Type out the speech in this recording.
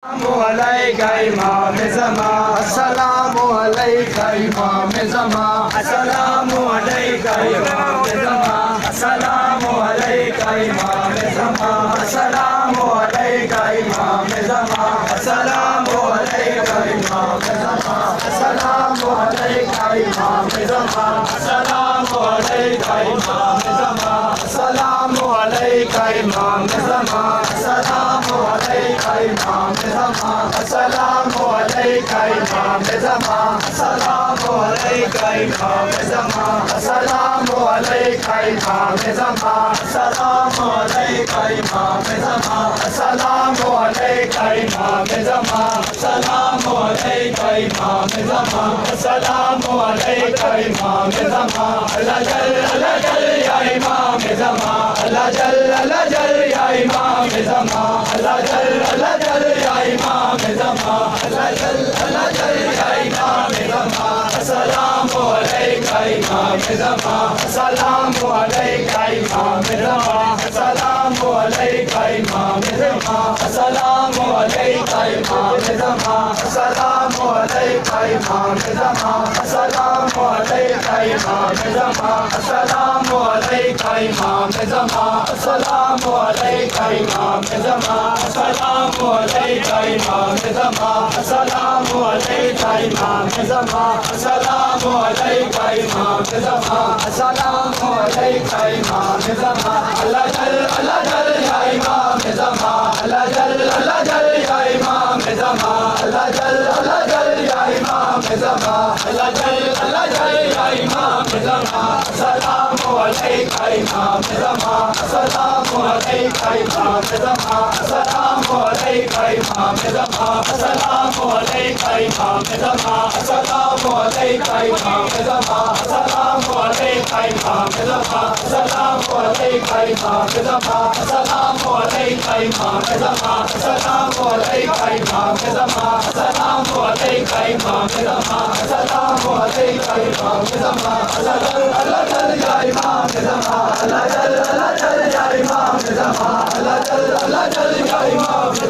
अस्सलामुअलैका इमाम ज़मां, अस्सलामुअलैका इमाम ज़मां, अस्सलामुअलैका इमाम ज़मां, अस्सलामुअलैका इमाम ज़मां, अस्सलामुअलैका इमाम ज़मां, अस्सलामुअलैका इमाम ज़मां, अस्सलामुअलैका इमाम ज़मां, अस्सलामुअलैका इमाम ज़मां, अस्सलामुअलैका इमाम ज़मां, अस्सलामुअलैका इमाम ज़मां, अस्सलामुअलैका इमाम ज़मां, अस्सलामुअलैका इमाम ज़मां, अस्सलामुअलैका इमाम ज़मां, अस्सलामुअलैका इमाम ज़मां, अस्सलामुअलैका इमाम ज़मां, अस्सलामुअलैका इमाम ज़मां, अस्सलामुअलैका इमाम ज़मां, अल्लाह जल या इमाम ज़मां, अल्लाह जल या इमाम ज़मां, अल्लाह जल या इमाम ज़मां, अल्लाह जल या इमाम ज़मां, अस्सलामुअलैका इमाम ज़मां, अस्सलामुअलैका इमाम ज़मां, अस्सलामुअलैका इमाम ज़मां, अस्सलामुअलैका इमाम ज़मां, अस्सलामुअलैका इमाम ज़मां, अस्सलामुअलैका इमाम ज़मां, अस्सलामुअलैका इमाम ज़मां, अस्सलामुअलैका इमाम ज़मां, अस्सलामुअलैका इमाम ज़मां, अस्सलामुअलैका इमाम ज़मां, अस्सलामुअलैका इमाम ज़मां, अस्सलामुअलैका इमाम ज़मां, अल्लाह जल या इमाम ज़मां, अल्लाह जल या इमाम ज़मां, अल्लाह जल या इमाम ज़मां, अल्लाह जल या इमाम ज़मां, अस्सलामुअलैका इमाम ज़मां, अस्सलामुअलैका इमाम ज़मां, अस्सलामुअलैका इमाम ज़मां, अस्सलामुअलैका इमाम ज़मां, अस्सलामुअलैका इमाम ज़मां, अस्सलामुअलैका इमाम ज़मां, अस्सलामुअलैका इमाम ज़मां, अस्सलामुअलैका इमाम ज़मां, अस्सलामुअलैका इमाम ज़मां, अस्सलामुअलैका इमाम ज़मां, अस्सलामुअलैका इमाम ज़मां, अल्लाह जल या इमाम ज़मां, अल्लाह जल या इमाम ज़मां, अल्लाह जल या इमाम ज़मां।